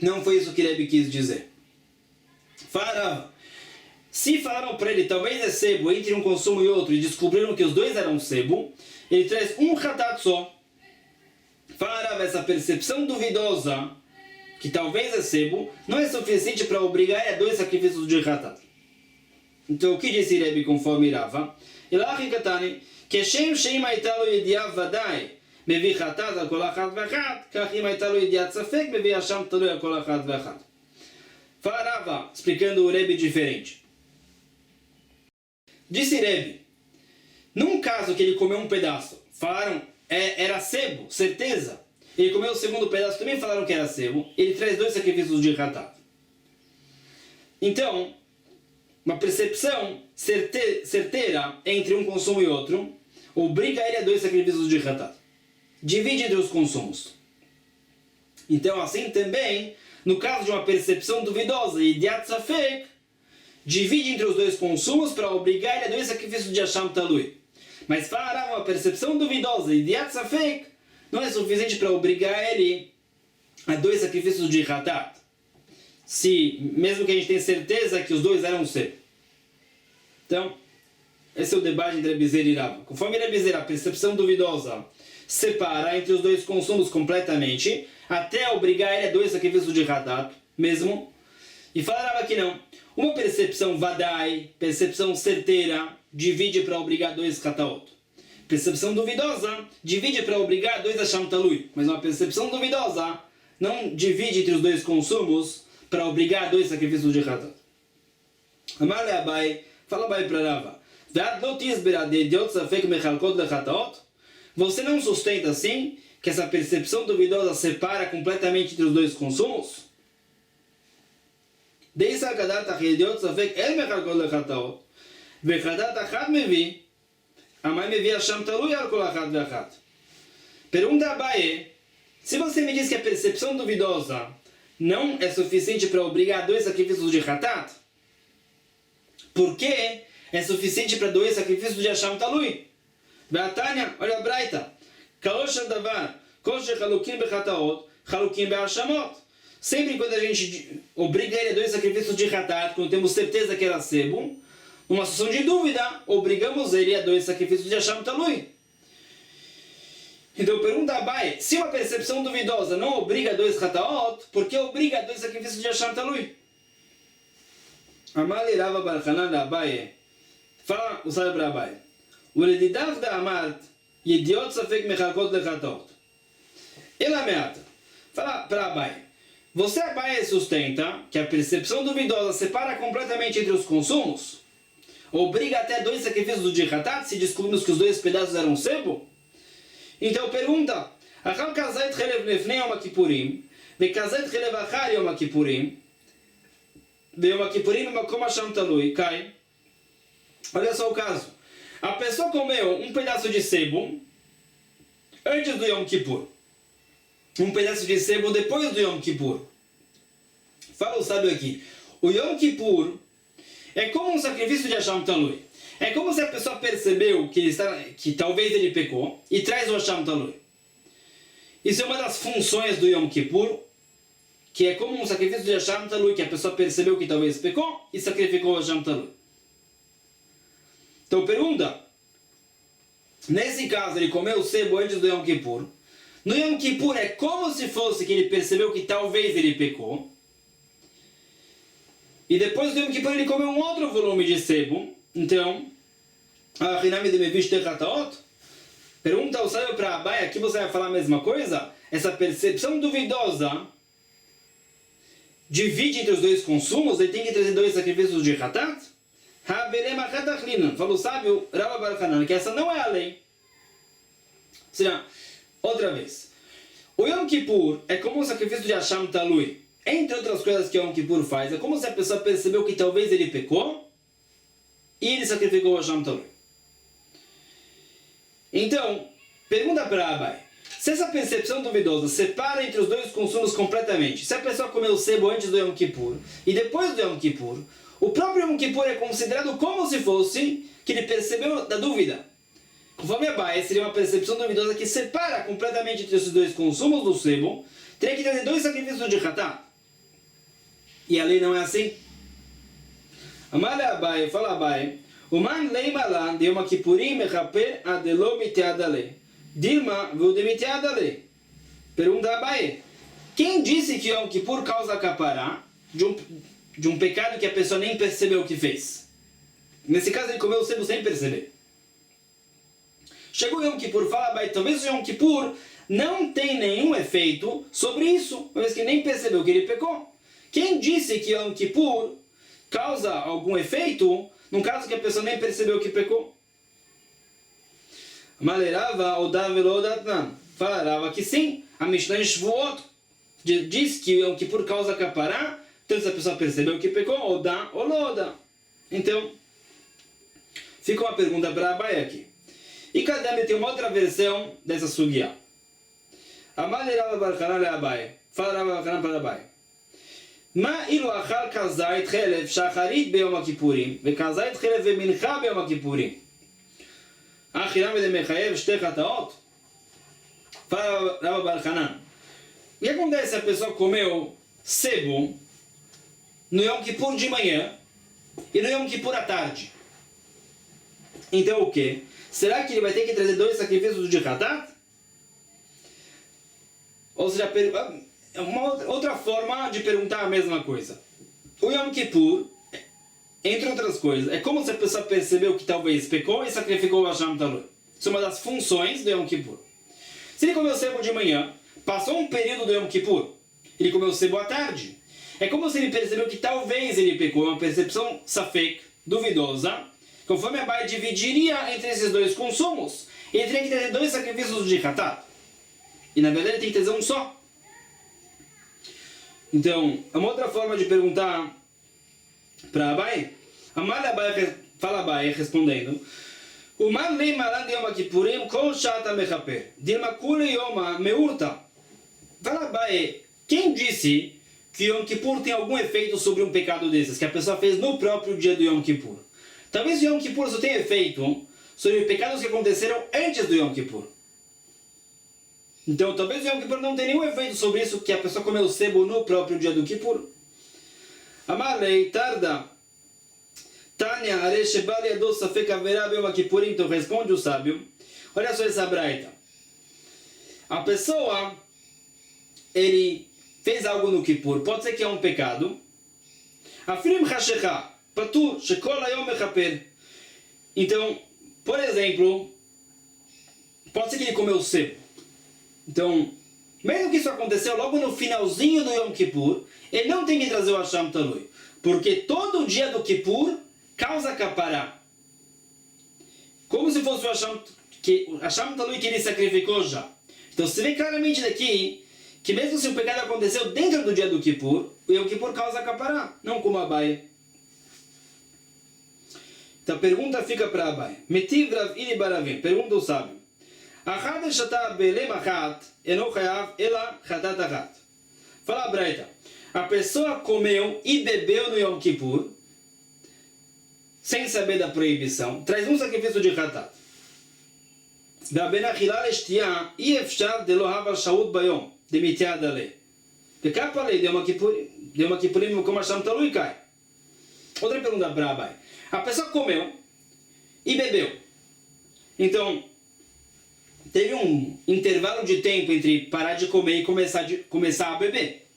não foi isso que Rebbe quis dizer. Fala Rav, se falaram para ele talvez é sebo entre um consumo e outro e descobriram que os 2 eram sebo, ele traz um Hatat só. Fala Rav, essa percepção duvidosa que talvez é sebo não é suficiente para obrigar a 2 sacrifícios de Hatat. Então o que disse Rebbe conforme Rava? Ilachi Katani, כשם שאם הייתה לו ידיעה ודאי מביא חטאת על כל אחת ואחת, כך אם הייתה לו ידיעת ספק מביא אשם תלוי על כל אחת ואחת. Fala Rava, explicando o Rebbe diferente. Disse Rebbe, num caso que ele comeu um pedaço, falaram era sebo, certeza. Ele comeu o segundo pedaço, também falaram que era sebo. Ele traz 2 sacrifícios de Hatat. Então, uma percepção certeira entre um consumo e outro obriga ele a 2 sacrifícios de Hatat. Divide entre os consumos. Então, assim também, no caso de uma percepção duvidosa, Idiat Safek, divide entre os 2 consumos para obrigar ele a 2 sacrifícios de Hasham Talui. Mas para uma percepção duvidosa, Idiat Safek, não é suficiente para obrigar ele a 2 sacrifícios de Hatat. Mesmo que a gente tenha certeza que os 2 eram sebo. Então, esse é o debate entre Rebbe Zeira e Rava. Conforme Rebbe Zeira, a percepção duvidosa separa entre os 2 consumos completamente, até obrigar ele a 2 sacrifícios de Hatat, mesmo. E fala Rava que não. Uma percepção vadai, percepção certeira, divide para obrigar 2 Hataot. Percepção duvidosa, divide para obrigar 2 Hasham Talui. Mas uma percepção duvidosa não divide entre os 2 consumos para obrigar 2 sacrifícios de Hatat. Amar le Abai, fala Abai para Rava. Você não sustenta assim que essa percepção duvidosa separa completamente entre os 2 consumos? Pergunta a Abai, se você me diz que a percepção duvidosa não é suficiente para obrigar 2 sacrifícios de Hatat, por que é suficiente para 2 sacrifícios de Hasham Talui? Be'atanya, olha a Braita. Kalosh davar, kol shechalukim bechataot, chalukim be'ashamot. Sempre quando a gente obriga ele a 2 sacrifícios de Hatat, quando temos certeza que era sebo, numa situação de dúvida, obrigamos ele a 2 sacrifícios de Hasham Talui. Então pergunta a Abai, se uma percepção duvidosa não obriga dois hataot, por que obriga dois sacrifícios de Hashem Talui? Amar Rava bar Hanan da Abai, fala o sábio para Abai, o Ledidav da Amart, Yediot Safek Mechalkot Lechataot. Ela meata, fala para Abai, você Abai sustenta que a percepção duvidosa separa completamente entre os consumos? Obriga até dois sacrifícios do Jihatat, se descobrimos que os dois pedaços eram sebo? Então pergunta, Achal kazait chelev lefnei Yom Kippurim, vekazait chelev achar Yom Kippurim, Yom Kippurim makom Hashem talui, cai. Olha só o caso. A pessoa comeu um pedaço de sebo antes do Yom Kippur. Um pedaço de sebo depois do Yom Kippur. Fala o sábio aqui. O Yom Kippur é como um sacrifício de Hashem talui. É como se a pessoa percebeu que talvez ele pecou e traz o Hashem Talui. Isso é uma das funções do Yom Kippur, que é como um sacrifício de Hashem Talui, que a pessoa percebeu que talvez pecou e sacrificou o Hashem Talui. Então pergunta, nesse caso ele comeu o sebo antes do Yom Kippur. No Yom Kippur é como se fosse que ele percebeu que talvez ele pecou. E depois do Yom Kippur ele comeu um outro volume de sebo. Então, a Rinami de Mevish Techataot pergunta ao sábio para Abai, aqui você vai falar a mesma coisa? Essa percepção duvidosa divide entre os dois consumos, ele tem que trazer dois sacrifícios de Hatat? Falou o sábio Rava bar Hanan, que essa não é a lei. Ou seja, outra vez, o Yom Kippur é como um sacrifício de Hashem Talui. Entre outras coisas que o Yom Kippur faz, é como se a pessoa percebeu que talvez ele pecou e ele sacrificou o Hashem Talui. Então, pergunta para Abai, se essa percepção duvidosa separa entre os dois consumos completamente, se a pessoa comeu o sebo antes do Yom Kippur e depois do Yom Kippur, o próprio Yom Kippur é considerado como se fosse que ele percebeu da dúvida. Conforme Abai, seria uma percepção duvidosa que separa completamente entre esses dois consumos do sebo, teria que trazer dois sacrifícios de Hatat. E a lei não é assim. Amar Abai, fala Abai, Uman lei malan de Yom Kippurim mechaper adelo miteadale. Dilma vude miteadale. Pergunta Abai, quem disse que Yom Kippur causa capará de um pecado que a pessoa nem percebeu que fez? Nesse caso ele comeu o sebo sem perceber. Chegou Yom Kippur, fala Abai, talvez o Yom Kippur não tem nenhum efeito sobre isso, uma vez que nem percebeu que ele pecou. Quem disse que Yom Kippur causa algum efeito, no caso que a pessoa nem percebeu que pecou? Malerava odavelodatnan. Falarava que sim, a Mishnah em Shvuot diz que Yom Kippur causa capará, então se a pessoa percebeu que pecou, ou dá ou não dá. Então, fica uma pergunta para Abai aqui. E Kadami tem uma outra versão dessa sugia. Amalerava barchanan le Abai. Fala Rava barchanan para Abai. מה אילו אכל כזית חלב שחרית ביום הכיפורים וכזית חלב ומנחה ביום הכיפורים? אכילם וזה מחייב שתי חטאות? Fala Rava bar Hanan. O que acontece se a pessoa comeu sebo no Yom Kippur de manhã e no Yom Kippur à tarde? Então o que? Será que ele vai ter que trazer dois sacrifícios de Hatat? Ou seja, uma outra forma de perguntar a mesma coisa. O Yom Kippur, entre outras coisas, é como se a pessoa percebeu que talvez pecou e sacrificou o Hashem Talui. Isso é uma das funções do Yom Kippur. Se ele comeu sebo de manhã, passou um período do Yom Kippur, ele comeu sebo à tarde. É como se ele percebeu que talvez ele pecou, é uma percepção safek, duvidosa. Conforme a Abai dividiria entre esses dois consumos, ele teria que ter dois sacrifícios de Hatat. E na verdade ele tem que trazer um só. Então, uma outra forma de perguntar para Abai, fala Abai respondendo, o man lei malan de Yom Kippurim kol shata mechaper, dilma kule yoma meurta. Fala Abai, quem disse que Yom Kippur tem algum efeito sobre um pecado desses, que a pessoa fez no próprio dia do Yom Kippur? Talvez o Yom Kippur só tenha efeito sobre pecados que aconteceram antes do Yom Kippur. Então, talvez o Yom Kippur não tenha nenhum efeito sobre isso, que a pessoa comeu o sebo no próprio dia do Kippur. Amarlei, tarda. Tânia, areshebali adosafek haverá Yom Kippurim. Então, responde o sábio. Olha só essa braita. A pessoa, ele fez algo no Kippur, pode ser que é um pecado. Afrim Hashecha, Patur, Shekol Hayom Mechaper. Então, por exemplo, pode ser que ele comeu sebo. Então, mesmo que isso aconteceu logo no finalzinho do Yom Kippur, ele não tem que trazer o Hasham Talui. Porque todo dia do Kippur causa capará. Como se fosse o Hasham Talui que ele sacrificou já. Então se vê claramente daqui que mesmo se o pecado aconteceu dentro do dia do Kippur, o Yom Kippur causa capará, não como Abai. Então a pergunta fica para Abai. Metiv Rav Ili Baravim, pergunta o sábio. Achad shata belem achat, eno chayav ela chatat achat. Fala a Braita. A pessoa comeu e bebeu no Yom Kippur, sem saber da proibição, traz um sacrifício de chatat. והבן אכילה לשתייה אי אפשר דלא הווה שהות ביום דמתיעד עליה. וכפה עליה דיום הכיפורים במקום השם תלוי קאי. Outra pergunta para Abai. A pessoa comeu e bebeu. Então, teve um intervalo de tempo entre parar de comer e começar a beber.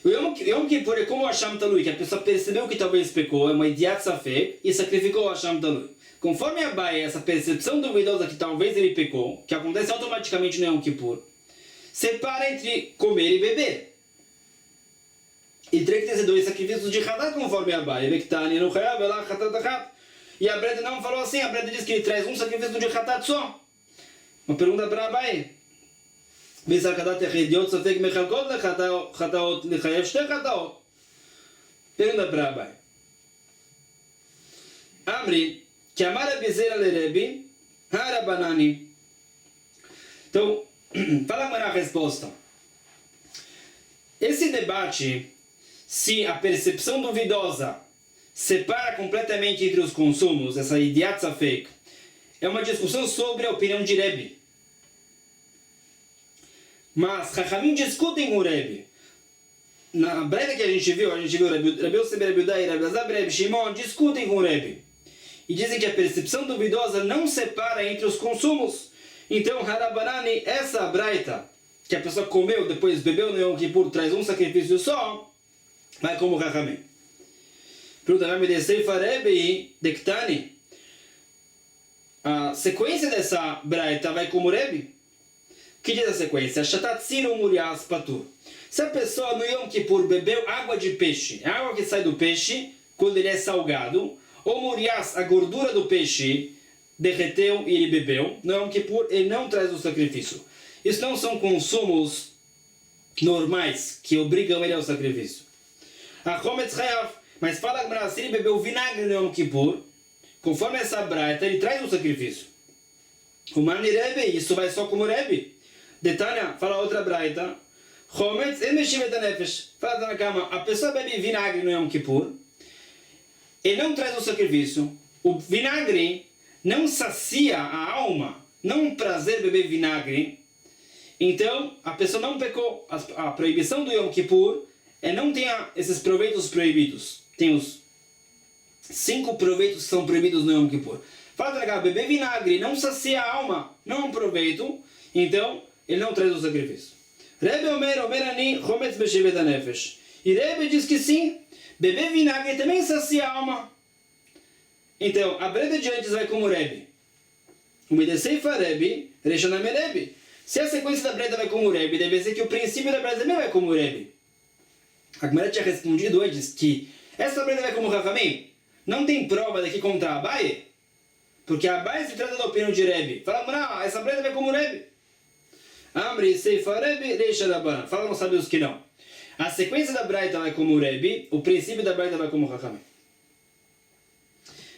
O Yom Kippur é como o Hasham Talui, que a pessoa percebeu que talvez pecou, é uma idiat safek, e sacrificou o Hasham Talui. Conforme a Abai, essa percepção duvidosa que talvez ele pecou, que acontece automaticamente no Yom Kippur, separa entre comer e beber. E teria que ter dois sacrifícios de Hadat conforme a Abai. E a Breda não falou assim, a Breda diz que ele traz um sacrifício de Hadat só. Uma pergunta para a Abai. Pergunta para a Abai. Amri, que amar a bezerra lerebi, harabanani. Então, fala a resposta. Esse debate, se a percepção duvidosa separa completamente entre os consumos, essa idiat safek, é uma discussão sobre a opinião de Rebbe. Mas Chachamim discutem com o Rebbe. Na breve que a gente viu Rabi Yosef ben Rabi Yudá e Rabi Elazar ben Rabi Shimon discutem com o Rebbe. E dizem que a percepção duvidosa não separa entre os consumos. Então, Harabanani, essa braita, que a pessoa comeu, depois bebeu no Yom Kippur, traz um sacrifício só, vai como Chachamim. Pergunta, vai me descer Farebi Dektani. A sequência dessa braita vai como Rebbe? O que diz a sequência? Shatatzinu murias patur. Se a pessoa no Yom Kippur bebeu água de peixe, a água que sai do peixe, quando ele é salgado, ou murias, a gordura do peixe, derreteu e ele bebeu, no Yom Kippur ele não traz o sacrifício. Isso não são consumos normais que obrigam ele ao sacrifício. Mas fala que se ele bebeu vinagre no Yom Kippur, conforme essa braita, ele traz o sacrifício. O Mani Rebbe, isso vai só como Rebbe. Detânia, fala outra braita. Chometz emeshivet anefesh. Fala na cama, a pessoa bebe vinagre no Yom Kippur, ele não traz o sacrifício. O vinagre não sacia a alma, não um prazer beber vinagre. Então, a pessoa não pecou. A proibição do Yom Kippur é não ter esses proveitos proibidos. Tem os 5 proveitos que são proibidos no Yom Kippur. Fala na cama, beber vinagre não sacia a alma, não um proveito. Então, ele não traz o sacrifício. Rebbe Omerani, Chometz Beshevet HaNefesh. E Rebbe diz que sim, beber vinagre também sacia a alma. Então, a breve de antes vai como Rebbe. O Medeseifa Rebbe, Reshaname Rebbe. Se a sequência da breve vai como Rebbe, deve ser que o princípio da breve também vai como Rebbe. A Gemara tinha respondido antes que essa breve vai como Chachamim. Não tem prova daqui contra Abai, porque Abai se trata da opinião de Rebbe. Fala, não, essa breve vai como Rebbe. Amri, Seifa Rebbe, deixa da Bana. Fala, não sabe os que não. A sequência da Braita vai como Rebbe, o princípio da Braita vai como Chachamim.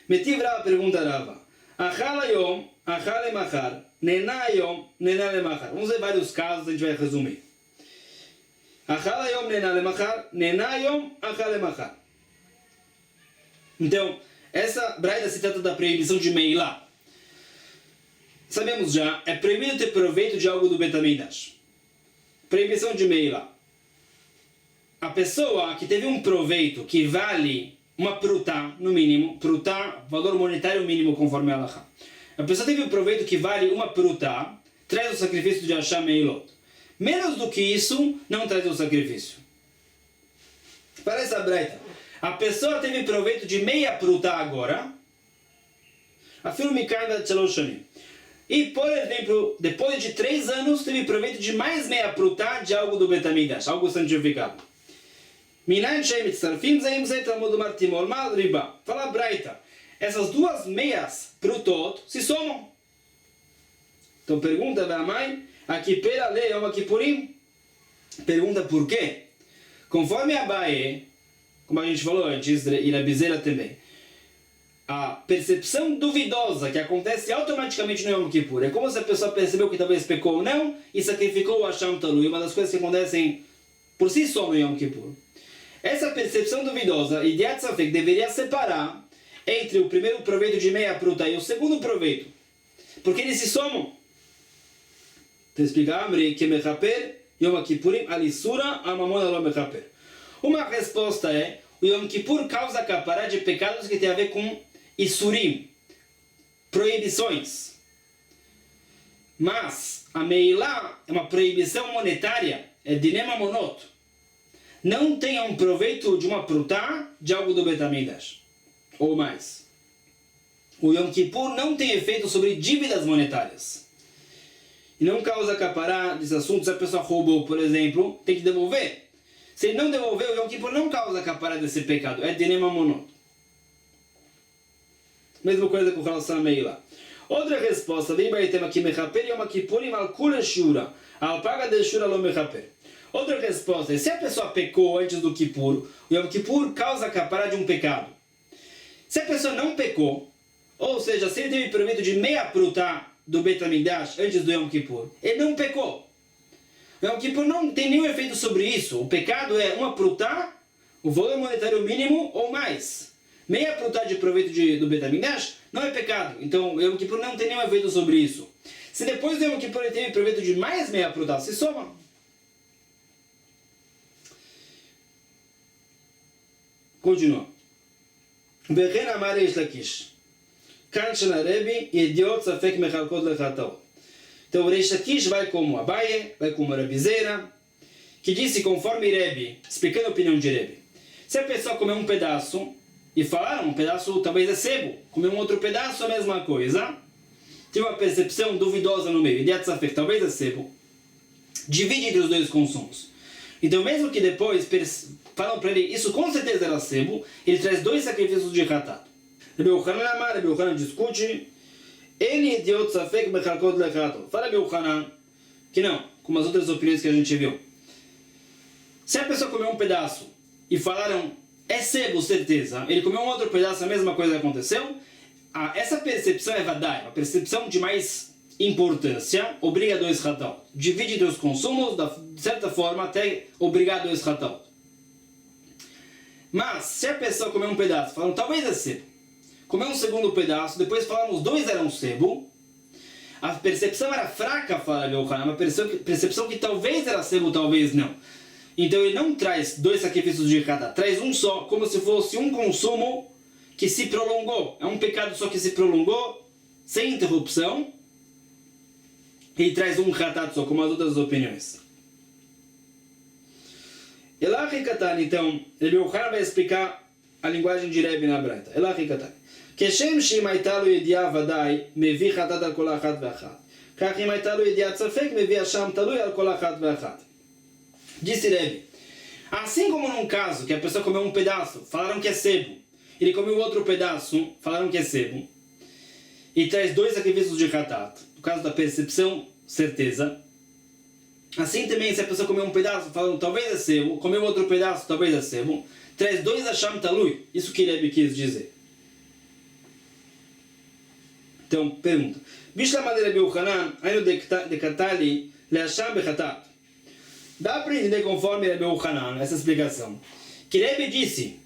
Metiv Rava pergunta Rava. Achal Yom, Achal Lemachar, Nená Yom, Nená Lemachar. Vamos ver vários casos, a gente vai resumir. Achal Yom, Nená Lemachar, Nená Yom, Achal Lemachar. Então, essa Braita se trata da proibição de Meilá. Sabemos já, é proibido ter proveito de algo do Betamidash. Proibição de Meilá. A pessoa que teve um proveito que vale uma prutá, no mínimo, prutá, valor monetário mínimo conforme a Halakha. A pessoa teve um proveito que vale uma prutá, traz o sacrifício de Hashem Meilot. Menos do que isso, não traz o sacrifício. Para essa breita, a pessoa teve proveito de meia pruta agora, afirma Mikanda Tcheloshani. E, por exemplo, depois de 3 anos, teve proveito de mais meia pruta de algo do Betamidash, algo santificado. Minan Shemit Sarfim Zaim Zay Talmud Martimol Mal Riba. Fala Braita, essas duas meias prutot se somam. Então pergunta da mãe, aqui pela lei Yom Kippurim. Pergunta por quê? Conforme a Abaye, como a gente falou antes, e a Bizeira também, a percepção duvidosa que acontece automaticamente no Yom Kippur é como se a pessoa percebeu que talvez pecou ou não e sacrificou o Hashem Talui, uma das coisas que acontecem por si só no Yom Kippur. Essa percepção duvidosa, Idiat Safek, deveria separar entre o primeiro proveito de meia pruta e o segundo proveito, porque eles se somam. Então explica Amri que Mechaper Yom Kippurim Alisura Amamon Alom Mechaper. Uma resposta é: o Yom Kippur causa capará de pecados que tem a ver com Isurim, proibições. Mas a Meilá é uma proibição monetária, é Dinema Monot. Não tenha um proveito de uma prutá de algo do Betamidash, ou mais. O Yom Kippur não tem efeito sobre dívidas monetárias. E não causa capará desse assunto. Se a pessoa roubou, por exemplo, tem que devolver. Se ele não devolver, o Yom Kippur não causa capará desse pecado. É Dinema Monot. Mesma coisa com relação a Meilá. Outra resposta, vem para o tema que Mechaper Yom Kippurim al Kula Shura, al Paga de Shura lo Mechaper. Outra resposta é: se a pessoa pecou antes do Kippur, o Yom Kippur causa capará de um pecado. Se a pessoa não pecou, ou seja, se ele teve proveito de meia pruta do Betamidash antes do Yom Kippur, ele não pecou. O Yom Kippur não tem nenhum efeito sobre isso. O pecado é uma pruta, o valor monetário mínimo ou mais. Meia pruta de proveito do Betamidash não é pecado. Então o Yom Kippur não tem nenhum efeito sobre isso. Se depois do Yom Kippur ele teve proveito de mais meia pruta, se soma. Continua. Vechen amar Reish Lakish. Kan shel Rebbe yediot safek mechalkot lechatao. Então o Reish Lakish vai como Abaye, vai como a Bizeira, que disse conforme Rebbe, explicando a opinião de Rebbe. Se a pessoa comer um pedaço, e falaram, um pedaço talvez é sebo, comer um outro pedaço é a mesma coisa, tem uma percepção duvidosa no meio, Idiat Safek, talvez é sebo, divide entre os dois consumos. Então mesmo que depois falam para ele, isso com certeza era sebo, ele traz 2 sacrifícios de Hatat. Rebbe Yochanan Amar, Rebbe Yochanan discute, ele Idiot Safek Mechalkot Lechato. Fala Rebbe Yochanan, que não, como as outras opiniões que a gente viu. Se a pessoa comer um pedaço e falaram, é sebo, certeza, ele comeu um outro pedaço, a mesma coisa aconteceu, essa percepção é vadai, uma percepção de mais importância, obriga 2 Hatat. Divide 2 consumos, de certa forma, até obrigar 2 Hatat. Mas, se a pessoa comer um pedaço, falam, talvez é sebo, comeu um segundo pedaço, depois falaram, os 2 eram sebo, a percepção era fraca, fala Yochanan, uma percepção que talvez era sebo, talvez não. Então ele não traz 2 sacrifícios de Hatat, traz um só, como se fosse um consumo que se prolongou. É um pecado só que se prolongou, sem interrupção. Ele traz um Hatat só, como as outras opiniões. Elachi Katan, então, Rebbe Yochanan vai explicar a linguagem de Rebbe na Braita. Elachi Katan. כשם שאם הייתה לו ידיעה ודאי, מביא חטאת על כל אחת ואחת. כך אם הייתה לו ידיעת ספק, מביא אשם תלוי על כל אחת ואחת. Disse Rebbe, assim como num caso que a pessoa comeu um pedaço, falaram que é sebo, ele comeu outro pedaço, falaram que é sebo, e traz 2 sacrifícios de Hatat, no caso da percepção, certeza. Assim também, se a pessoa comeu um pedaço, falando talvez é sebo, comeu outro pedaço, talvez é sebo, traz 2 Asham Talui, isso que Rebbe quis dizer. Então, pergunta, Bishlamad Rebbe Yochanan, Ainu dekatali leasham bechatat. Dá para entender conforme Rebbe Yochanan, essa explicação, que Rebbe disse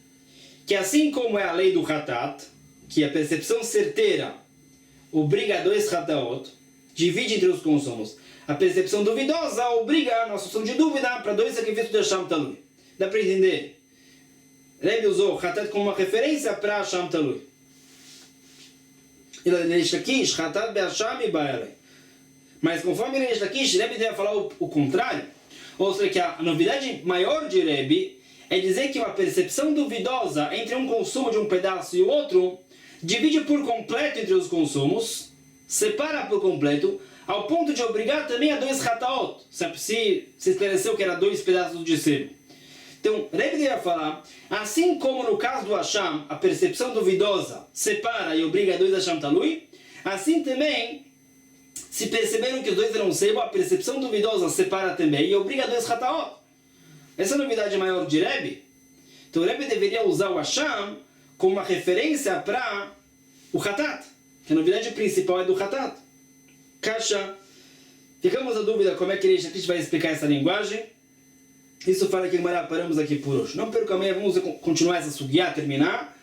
que assim como é a lei do Hatat, que a percepção certeira obriga 2 Hataot, divide entre os consumos, a percepção duvidosa obriga na solução de dúvida para 2 sacrifícios de Asham Talui. Dá para entender? Rebbe usou Hatat como uma referência para Asham Talui. Mas conforme Reish Lakish, Rebbe deve falar o contrário. Ou seja, que a novidade maior de Rebbe é dizer que uma percepção duvidosa entre um consumo de um pedaço e o outro divide por completo entre os consumos, separa por completo, ao ponto de obrigar também a 2 hataot, se esclareceu que era 2 pedaços de sebo. Então, Rebbe deve falar, assim como no caso do Hasham, a percepção duvidosa separa e obriga a 2 Hasham Talui, assim também, se perceberam que os 2 eram sebo, a percepção duvidosa separa também e obriga a 2 hataot. Essa é a novidade maior de Rebbe. Então, o Rebbe deveria usar o Hasham como uma referência para o Hatat, que a novidade principal é do Hatat. Kasha. Ficamos a dúvida como é que Reish Lakish vai explicar essa linguagem. Isso fala que paramos aqui por hoje. Não perca amanhã, vamos continuar essa sugya, terminar.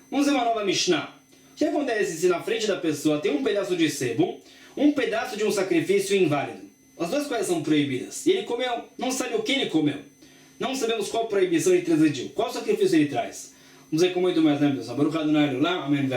Vamos ver uma nova Mishnah. O que acontece se na frente da pessoa tem um pedaço de sebo, um pedaço de um sacrifício inválido? As 2 coisas são proibidas. E ele comeu, não sabe o que ele comeu. Não sabemos qual proibição ele transgrediu. Qual sacrifício ele traz? Vamos ver com muito mais lembrança. Baruch Adonai Olam. Amém.